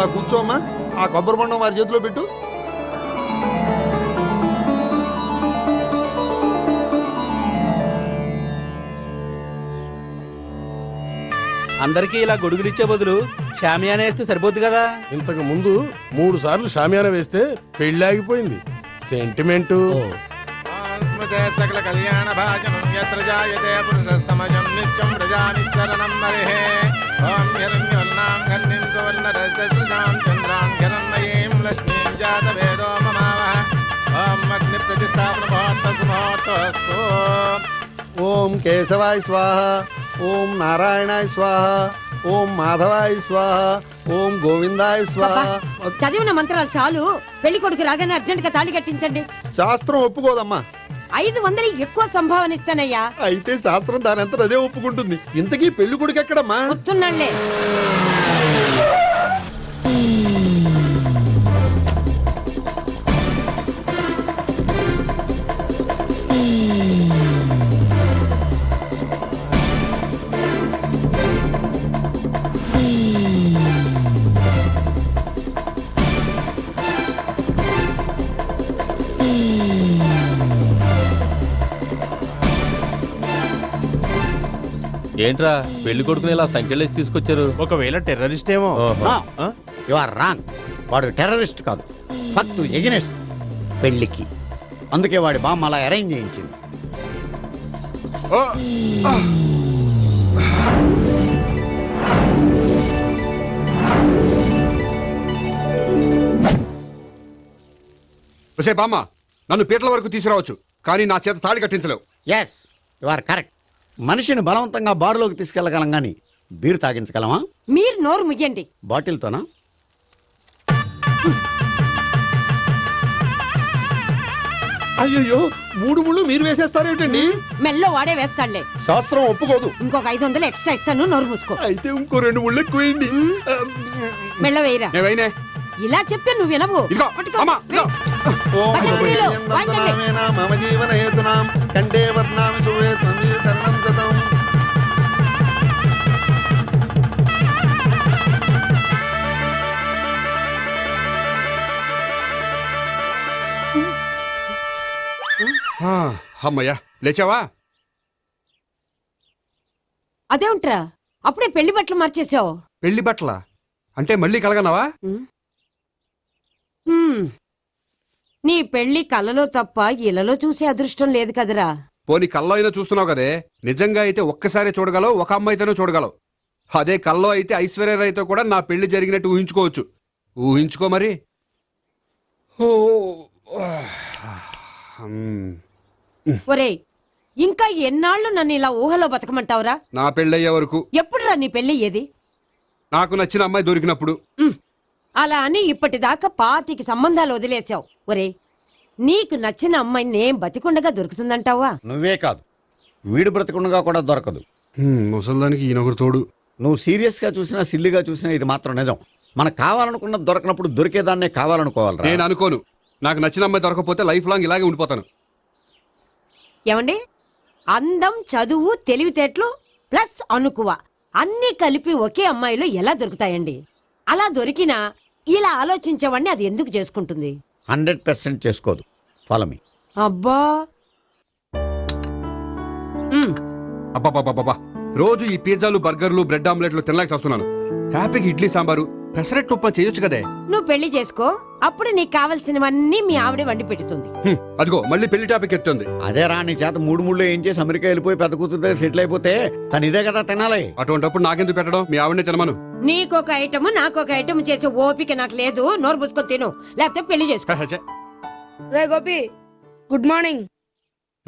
అలా కూర్చోమ్మా. ఆ కొబ్బరి బొండం వారి చేతిలో పెట్టు. అందరికీ ఇలా గొడుగులిచ్చే బదులు షామియానా వేస్తే సరిపోద్ది కదా. ఇంతకు ముందు 3 సార్లు షామియానా వేస్తే పెళ్లి ఆగిపోయింది. సెంటిమెంటు. సకల కళ్యాణ భాజనం యత్ర జాయతే పురుషస్తమజం నిత్యం ప్రజానిశరణం మరిహే. ఓం హిరణ్యవర్ణాం ఘర్ణిం సువర్ణరజస్రజాం చంద్రాం హిరణ్మయీం లక్ష్మీం జాతవేదో మమావహ. ఓం అగ్ని ప్రతిష్టాపన ముహూర్తస్తు ముహూర్తస్తు. ఓం కేశవాయ స్వాహ. ఓం నారాయణాయ స్వాహ. ఓం మాధవాయ స్వాహ. ఓం గోవిందాయ స్వాహ. చదివిన మంత్రాలు చాలు. పెళ్లి కొడుకు రాగానే అర్జెంట్ గా తాళి కట్టించండి. శాస్త్రం ఒప్పుకోదమ్మా. 500 ఎక్కువ సంభావన ఇస్తానయ్యా. అయితే శాస్త్రం దానంతా అదే ఒప్పుకుంటుంది. ఇంతకీ పెళ్లి కొడుకు ఎక్కడమ్మా? వస్తున్నాళ్లే. ఏంట్రా పెళ్లి కొడుకుని ఇలా సంఖ్యలేసి తీసుకొచ్చారు? ఒకవేళ టెర్రరిస్ట్ ఏమో. You are wrong. వాడు టెర్రరిస్ట్ కాదు, ఫక్తు ఎగనెస్ట్ పెళ్లికి. అందుకే వాడి బామ్మ అలా అరేంజ్ చేయించింది. బామ్మ, నన్ను పీటల వరకు తీసుకురావచ్చు, కానీ నా చేత తాళి కట్టించలేవు. Yes, you are correct. మనిషిని బలవంతంగా బారులోకి తీసుకెళ్లగలం గాని బీరు తాగించగలమా? మీరు నోరు ముయ్యండి. బాటిల్తోనా? అయ్యో, 3 ముళ్ళు మీరు వేసేస్తారేమిటండి? మెల్లో వాడే వేస్తాడులే. శాస్త్రం ఒప్పుకోదు. ఇంకొక 500 ఎక్స్ట్రా ఇస్తాను. నోరు మూసుకో. అయితే ఇంకో 2 ముళ్ళు ఎక్కువేయండి. మెల్ల వేయరా. నేవైనే ఇలా చెప్తే నువ్వు వినవు. మమ జీవన హేతునాం కంటే వర్ణామి చూడే శరణం శతం. అమ్మయ్యా, లేచావా? అదేంట్రా అప్పుడే పెళ్లి బట్టలు మార్చేసావు? పెళ్లి బట్టల అంటే మళ్ళీ కలగన్నావా? నీ పెళ్లి కలలో తప్ప ఇలలో చూసే అదృష్టం లేదు కదరా. పోనీ కల్లో అయినా చూస్తున్నావు కదే. నిజంగా అయితే ఒక్కసారి చూడగలవు, ఒక అమ్మాయితోనే చూడగలవు. అదే కల్లో అయితే ఐశ్వర్యరాయ్తో కూడా నా పెళ్లి జరిగినట్టు ఊహించుకోవచ్చు. ఊహించుకో మరి. ఒరేయ్, ఇంకా ఎన్నాళ్ళు నన్ను ఇలా ఊహలో బతకమంటావురా? నా పెళ్ళయ్యే వరకు. ఎప్పుడురా నీ పెళ్లి ఏది? నాకు నచ్చిన అమ్మాయి దొరికినప్పుడు. అలా అని ఇప్పటిదాకా 25 సంబంధాలు వదిలేసావు. ఒరే, నీకు నచ్చిన అమ్మాయి నేను బతికుండగా దొరుకుతుందంటావా? నువ్వే కాదు, వీడు బ్రతికుండగా కూడా దొరకదు. ముసల్దానికి ఈయనొకరు తోడు. నువ్వు సీరియస్ గా చూసినా సిల్లిగా చూసినా ఇది మాత్రం నిజం. మనకు కావాలనుకున్న దొరకనప్పుడు దొరికేదాన్నే కావాలనుకోవాలి. నేను అనుకోను. నాకు నచ్చిన అమ్మాయి దొరకపోతే లైఫ్ లాంగ్ ఇలాగే ఉండిపోతాను. ఏమండి, అందం, చదువు, తెలివితేటలు ప్లస్ అనుకువ అన్నీ కలిపి ఒకే అమ్మాయిలో ఎలా దొరుకుతాయండి? అలా దొరికినా ఇలా ఆలోచించేవాడిని అది ఎందుకు చేసుకుంటుంది? 100% చేసుకోదు. Follow me. అబ్బా, అబ్బాబాబాబా, రోజు ఈ పిజ్జాలు, బర్గర్లు, బ్రెడ్ ఆమ్లెట్లు తినలేక వస్తున్నాను. హ్యాపీకి ఇడ్లీ సాంబారు, పెసరెట్ ఉప్మా చేయొచ్చు కదే. నువ్వు పెళ్లి చేసుకో, అప్పుడు నీకు కావలసినవన్నీ మీ ఆవిడే వండి పెడుతుంది. అదిగో మళ్ళీ పెళ్లి టాపిక్ ఎత్తుంది. అదే రా, నీ చేత 3 ముళ్ళు ఏం చేసి అమెరికా వెళ్ళిపోయి పెద్ద కూతురు సెటిల్ అయిపోతే తను ఇదే కదా తినాలి. అటువంటిప్పుడు నాకెందుకు పెట్టడం? మీ ఆవిడనే తినమను. నీకొక ఐటమ్ నాకొక ఐటమ్ చేసే ఓపిక నాకు లేదు. నోరు పుసుకొని తిను, లేకపోతే పెళ్లి చేసుకో. రే గోపి, గుడ్ మార్నింగ్.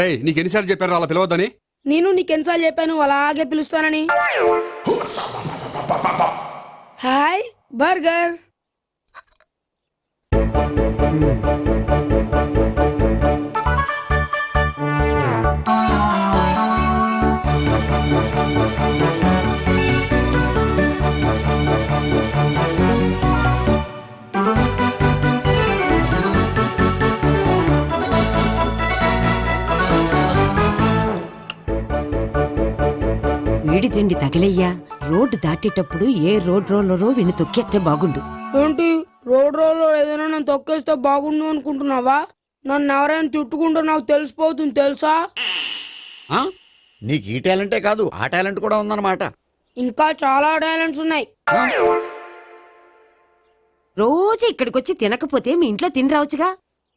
రే, నీకు ఎన్నిసార్లు చెప్పారు అలా పిలవద్దని? నేను నీకెన్నిసార్లు చెప్పాను అలాగే పిలుస్తానని? Hi burger. వీడి తిండి తగిలయ్యా. రోడ్డు దాటేటప్పుడు ఏ రోడ్ రోలరో విని తొక్కేస్తే బాగుండు. ఏంటి రోడ్ లో ఏదైనా నన్ను తొక్కేస్తే బాగుండు అనుకుంటున్నావా? నన్ను ఎవరైనా తిట్టుకుంటే నాకు తెలిసిపోతుంది తెలుసా? ఆ? నీకు ఈ టాలెంటే కాదు ఆ టాలెంట్ కూడా ఉందన్నమాట. ఇంకా చాలా టాలెంట్స్ ఉన్నాయి. రోజు ఇక్కడికొచ్చి తినకపోతే మీ ఇంట్లో తిని రావచ్చుగా.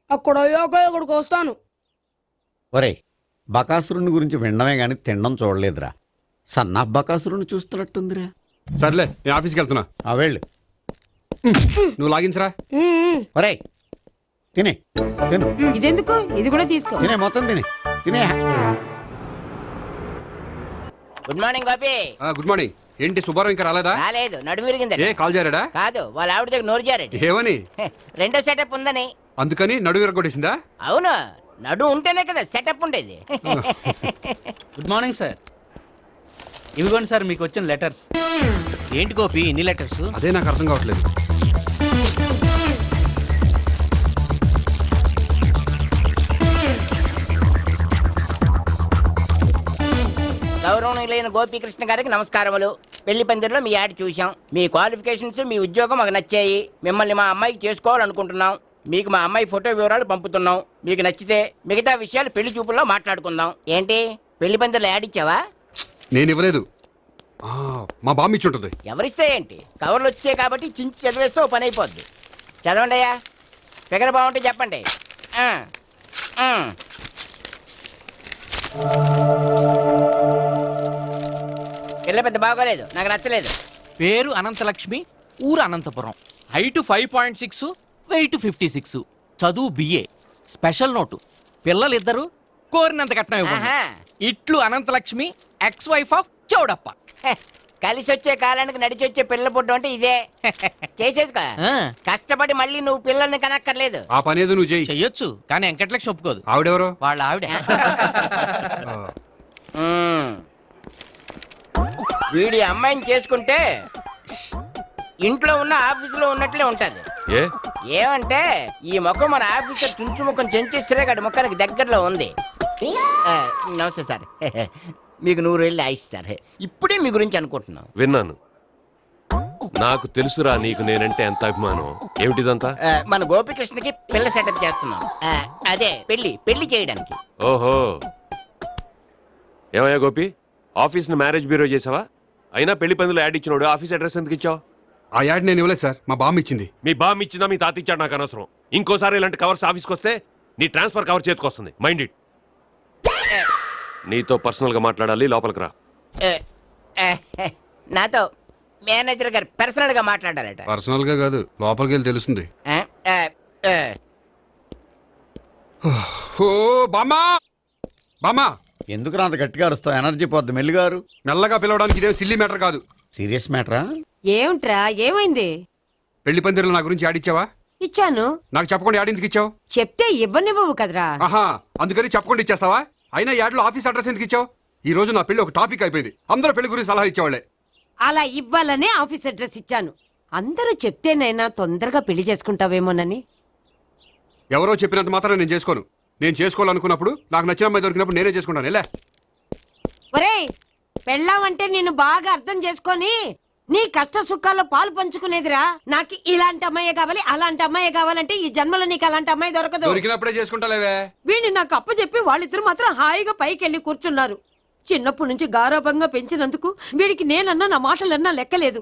అక్కడ అయ్యాక ఇక్కడికి వస్తాను. ఒరే, బకాసురుని గురించి వినడమే గాని తినడం చూడలేదురా. సన్నా బకాసురుని చూస్తున్నట్టుందిరా. సర్లే నేను ఆఫీస్కి వెళ్తున్నా. ఆ వెళ్ళు. నువ్వు లాగించరా. ఒరే తినే, తిను, ఇదెందుకు? ఇది కూడా తీసుకో. తినే, మొత్తం తినే, తినే. Good morning Gopi. Good morning. ఏంటి సుబ్బారావు ఇంకా రాలేదా? రాలేదు, నడుము విరిగింది. ఏ కాల్ చేరాడా? కాదు, వాళ్ళ ఆవిడ దగ్గర నోరు జారాడు. ఏమని? రెండో సెటప్ ఉందని. అందుకని నడువు విరగొట్టేసిందా? అవును, నడు ఉంటేనే కదా సెటప్ ఉండేది. Good morning sir. ఇవిగోండి సార్ మీకు వచ్చిన లెటర్స్. ఏంటి గోపి ఇన్ని లెటర్స్? అదే నాకు అర్థం కావట్లేదు. గౌరవనీయులైన గోపీకృష్ణ గారికి నమస్కారములు. పెళ్లి పందిరిలో మీ యాడ్ చూశాం. మీ క్వాలిఫికేషన్స్, మీ ఉద్యోగం మాకు నచ్చాయి. మిమ్మల్ని మా అమ్మాయికి చేసుకోవాలనుకుంటున్నాం. మీకు మా అమ్మాయి ఫోటో వివరాలు పంపుతున్నాం. మీకు నచ్చితే మిగతా విషయాలు పెళ్లి చూపుల్లో మాట్లాడుకుందాం. ఏంటి పెళ్లి పందిరిలో యాడ్ ఇచ్చావా? నేను ఇవ్వలేదు. మా బామ్మ ఇచ్చి ఉంటుంది. ఎవరిస్తే ఏంటి, కవర్లు వచ్చాయి కాబట్టి చించి చదివేస్తే ఓ పని అయిపోద్ది. చదవండి అయ్యా. ఫిగర్ బాగుంటే చెప్పండి. పిల్ల పెద్ద బాగోలేదు, నాకు నచ్చలేదు. పేరు అనంతలక్ష్మి, ఊరు అనంతపురం, హైట్ 5.6, వెయిట్ 56, చదువు బిఏ, స్పెషల్ నోటు పిల్లలిద్దరు కోరినంత కట్నం ఇవ్వండి. ఆహా. ఇట్లు Anantalakshmi, ex wife of Chowdappa. కలిసి వచ్చే కాలానికి నడిచి వచ్చే పిల్ల పుట్టం అంటే ఇదే. చేసేసుకో. కష్టపడి మళ్ళీ నువ్వు పిల్లల్ని కనక్కర్లేదు. ఆ పని ఏదో నువ్వు చెయ్యి. చెయ్యొచ్చు కానీ వెంకటలక్ష్మి ఒప్పుకోదు. ఆవిడెవరో? వాళ్ళ ఆవిడ. వీడి అమ్మాయిని చేసుకుంటే ఇంట్లో ఉన్న ఆఫీసులో ఉన్నట్లే ఉంటది. ఏమంటే ఈ ముఖం మన ఆఫీసర్ చుంచు ముఖం చెంచేశ్వరే గారి ముఖానికి దగ్గరలో ఉంది. నమస్తే సార్. మీకు 100 ఏళ్ళు ఆయుష్ సార్. ఇప్పుడే మీ గురించి అనుకుంటున్నాం. విన్నాను. నాకు తెలుసురా నీకు నేనంటే ఎంత అభిమానం. ఏమిటిదంతా? మన గోపికృష్ణకి పిల్ల సెటప్ చేస్తున్నాం. అదే పెళ్లి చేయడానికి. ఓహో, ఏమయ్యా గోపి, ఆఫీస్ ని మ్యారేజ్ బ్యూరో చేసావా? అయినా పెళ్లి పందులు యాడ్ ఇచ్చినోడు ఆఫీస్ అడ్రస్ ఎందుకు ఇచ్చావు? ఆ యాడ్ నేను ఇవ్వలేదు సార్, మా బామ్మ ఇచ్చింది. మీ బామ్మ ఇచ్చిందా మీ తాత ఇచ్చాడు నాకు అనవసరం. ఇంకోసారి ఇలాంటి కవర్స్ ఆఫీస్కి వస్తే నీ ట్రాన్స్ఫర్ కవర్ చేతికొస్తుంది. Mind it. నీతో పర్సనల్ గా మాట్లాడాలి, లోపలికి రా. నాతో మేనేజర్ గారు పర్సనల్ గా మాట్లాడాలట. పర్సనల్ గా కాదు, లోపలికి వెళ్ళి తెలుస్తుంది. ఓ బామ్మా, బామ్మా ఎందుకు అంత గట్టిగా అరుస్తావు? ఎనర్జీ పోద్ది. మెల్లిగారు. మెల్లగా పిలవడానికి ఇదేం సిల్లీ మ్యాటర్ కాదు. సీరియస్ మ్యాటరా? ఏమిట్రా, ఏమైంది? పెళ్లి పందిరిలో నా గురించి యాడ్ ఇచ్చావా? ఇచ్చాను. నాకు చెప్పకుండా యాడ్ ఎందుకు ఇచ్చావు? చెప్తే ఇవ్వనివ్వవు కదరా. ఆహా, అందుకని చెప్పకుండా ఇచ్చేస్తావా? అయినా యాడ్లో ఆఫీస్ అడ్రస్ ఎందుకు ఇచ్చావు? ఈ రోజు నా పెళ్లి ఒక టాపిక్ అయిపోయింది. అందరూ పెళ్లి గురించి సలహా ఇచ్చేవాళ్లే. అలా ఇవ్వాలనే ఆఫీస్ అడ్రస్ ఇచ్చాను. అందరూ చెప్తేనైనా తొందరగా పెళ్లి చేసుకుంటావేమోనని. ఎవరో చెప్పినంత మాత్రం నేను చేసుకోను. నేను చేసుకోవాలనుకున్నప్పుడు, నాకు నచ్చిన అమ్మాయి దొరికినప్పుడు నేనే చేసుకుంటాను. ఎలా? ఒరేయ్, పెళ్ళామంటే నిన్ను బాగా అర్థం చేసుకొని నీ కష్ట సుఖాల్లో పాలు పంచుకునేదిరా. నాకు ఇలాంటి అమ్మాయి కావాలి, అలాంటి అమ్మాయి కావాలంటే ఈ జన్మలో నీకు అలాంటి అమ్మాయి దొరకదు. దొరికినప్పుడే చేసుకుంటాలేవే. వీడిని నాకు అప్పచెప్పి వాళ్ళిద్దరు మాత్రం హాయిగా పైకి వెళ్ళి కూర్చున్నారు. చిన్నప్పటి నుంచి గారాభంగా పెంచినందుకు వీడికి నేనన్నా నా మాటలన్నా లెక్కలేదు.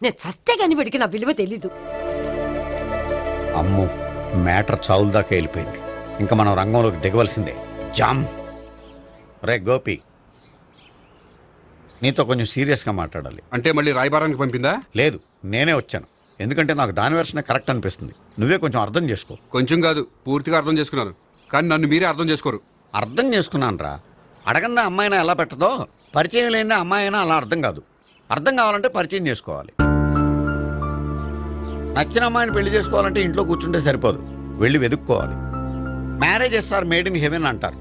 నేను చస్తే గాని వీడికి నా విలువ తెలీదు. అమ్మో, మ్యాటర్ చావుల దాకా వెళ్ళిపోయింది. ఇంకా మనం రంగంలోకి దిగవలసిందే. జామ్. రే గోపి, నీతో కొంచెం సీరియస్గా మాట్లాడాలి. అంటే మళ్ళీ రాయబారానికి పంపిందా? లేదు, నేనే వచ్చాను. ఎందుకంటే నాకు దాని వెర్షనే కరెక్ట్ అనిపిస్తుంది. నువ్వే కొంచెం అర్థం చేసుకో. కొంచెం కాదు, పూర్తిగా అర్థం చేసుకున్నాను. కానీ నన్ను మీరే అర్థం చేసుకోరు. అర్థం చేసుకున్నాను రా. అడగందా అమ్మాయినా ఎలా పెట్టదో, పరిచయం లేని అమ్మాయి అయినా అలా అర్థం కాదు. అర్థం కావాలంటే పరిచయం చేసుకోవాలి. నచ్చిన అమ్మాయిని పెళ్లి చేసుకోవాలంటే ఇంట్లో కూర్చుంటే సరిపోదు, వెళ్ళి వెతుక్కోవాలి. Marriages are made in heaven అంటారు.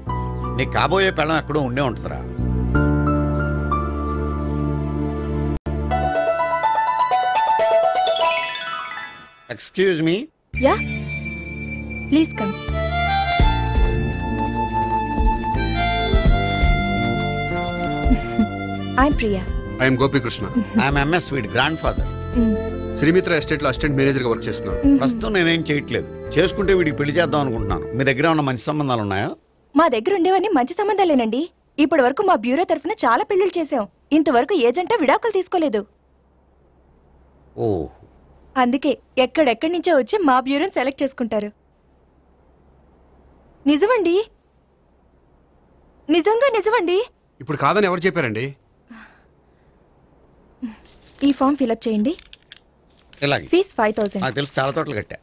నీకు కాబోయే పెళ్ళం ఎక్కడో ఉండే ఉంటుందిరా. Excuse me. Yeah, please come. I'm Priya. I'm Gopikrishna. I'm MS వీడి గ్రాండ్ ఫాదర్. శ్రీమిత్ర ఎస్టేట్ లో అసిస్టెంట్ మేనేజర్ గా వర్క్ చేస్తున్నాను. ప్రస్తుతం నేనేం చేయట్లేదు. చేసుకుంటే వీడికి పెళ్లి చేద్దాం అనుకుంటున్నాను. మీ దగ్గర ఉన్న మంచి సంబంధాలు ఉన్నాయా? మా దగ్గర ఉండేవన్నీ మంచి సంబంధాలేనండి. ఇప్పటి వరకు మా బ్యూరో తరఫున చాలా పెళ్లిళ్ళు చేశాం. ఇంతవరకు ఏ జంట విడాకులు తీసుకోలేదు. ఓ, అందుకే ఎక్కడెక్కడి నుంచో వచ్చి మా బ్యూరోని సెలెక్ట్ చేసుకుంటారు. నిజమండి, నిజంగా నిజమండి. ఇప్పుడు కాదని ఎవరు చెప్పారండి? ఈ ఫామ్ ఫిలప్ చేయండి. ఇలాగే ఫీజ్ 5000. నాకు తెలుసు, చాలా తోటలు కట్టా.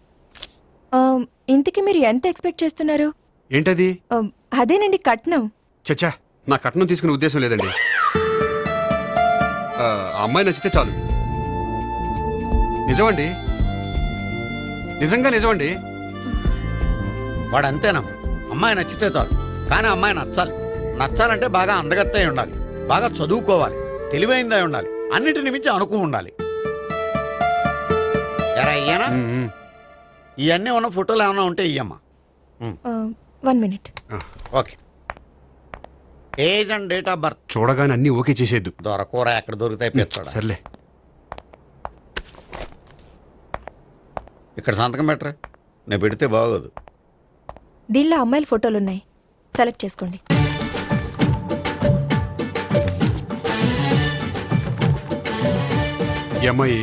ఇంతకీ మీరు ఎంత ఎక్స్పెక్ట్ చేస్తున్నారు? ఏంటది? అదేనండి కట్నం. చచ్చా, నా కట్నం తీసుకునే ఉద్దేశం లేదండి. ఆ అమ్మాయి నచ్చితే చాలు. నిజమండి, నిజంగా నిజమండి. వాడు అంతేనమ్మా, అమ్మాయి నచ్చితే చాలు. కానీ అమ్మాయి నచ్చాలి. నచ్చాలంటే బాగా అందగత్తై ఉండాలి, బాగా చదువుకోవాలి, తెలివైందై ఉండాలి, అన్నిటిని మించి అనుకుని ఉండాలి. ఎరా ఇయ్యనా? ఇవన్నీ ఉన్న ఫోటోలు ఏమైనా ఉంటే ఇయ్యమ్మా. 1 minute. Okay. Age and date of birth చూడగానే అన్ని ఓకే చేసేద్దు. దొరకూర ఎక్కడ దొరుకుతాయి పెంచోడా. సర్లే. ఇక్కడ సంతకం పెట్టరా, నేను పెడితే బాగోదు. దీనిలో అమ్మాయిల ఫోటోలున్నాయి, సెలెక్ట్ చేసుకోండి. ఈ అమ్మాయి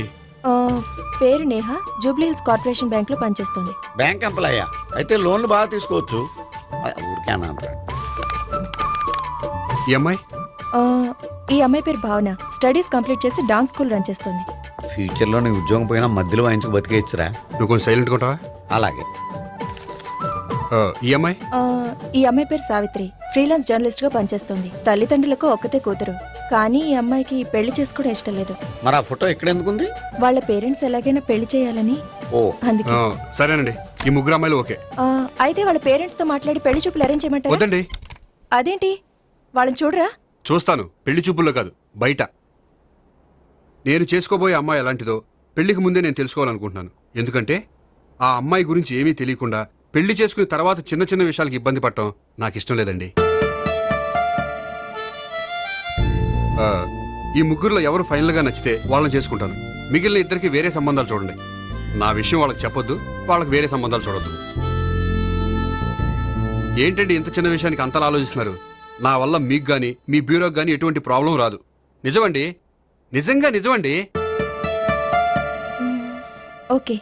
పేరు Neha, Jubilee hills corporation bank లో పనిచేస్తుంది. బ్యాంక్ ఎంప్లాయా? అయితే లోన్లు బాగా తీసుకోవచ్చు. ఊరికే అన్నా. ఈ అమ్మాయి ఈ అమ్మాయి పేరు భావన, స్టడీస్ కంప్లీట్ చేసి డాన్స్ స్కూల్ రన్ చేస్తుంది. ఫ్యూచర్ లో నీ ఉద్యోగం పోయినా మధ్యలో వాయించుకు బతికేయచ్చురా. నువ్వు కొంచెం సైలెంట్ ఉంటావా? అలాగే. ఈ అమ్మాయి ఈ అమ్మాయి పేరు సావిత్రి, ఫ్రీలాన్స్ జర్నలిస్ట్ గా పనిచేస్తుంది. తల్లిదండ్రులకు ఒక్కతే కూతురు, కానీ ఈ అమ్మాయికి పెళ్లి చేసుకోవడం ఇష్టం లేదు. మరి ఆ ఫోటో ఎక్కడ ఎందుకుంది? వాళ్ళ పేరెంట్స్ ఎలాగైనా పెళ్లి చేయాలని. ఓ, అందుకే. సరేనండి, ఈ ముగ్గురు అమ్మాయిలు ఓకే. అయితే వాళ్ళ పేరెంట్స్ తో మాట్లాడి పెళ్లి చూపులు అరేంజ్ చేయమంటారా? వద్దండి. అదేంటి, వాళ్ళని చూడరా? చూస్తాను, పెళ్లి చూపుల్లో కాదు, బయట. నేను చేసుకోబోయే అమ్మాయి ఎలాంటిదో పెళ్లికి ముందే నేను తెలుసుకోవాలనుకుంటున్నాను. ఎందుకంటే ఆ అమ్మాయి గురించి ఏమీ తెలియకుండా పెళ్లి చేసుకున్న తర్వాత చిన్న చిన్న విషయాలకు ఇబ్బంది పడటం నాకు ఇష్టం లేదండి. ఈ ముగ్గురులో ఎవరు ఫైనల్ గా నచ్చితే వాళ్ళని చేసుకుంటాను. మిగిలిన ఇద్దరికి వేరే సంబంధాలు చూడండి. నా విషయం వాళ్ళకి చెప్పొద్దు, వాళ్ళకి వేరే సంబంధాలు చూడొద్దు. ఏంటండి ఇంత చిన్న విషయానికి అంతలా ఆలోచిస్తున్నారు? నా వల్ల మీకు గాని మీ బ్యూరోకి గాని ఎటువంటి ప్రాబ్లం రాదు. నిజమండి, నిజంగా నిజమండి. ఓకే.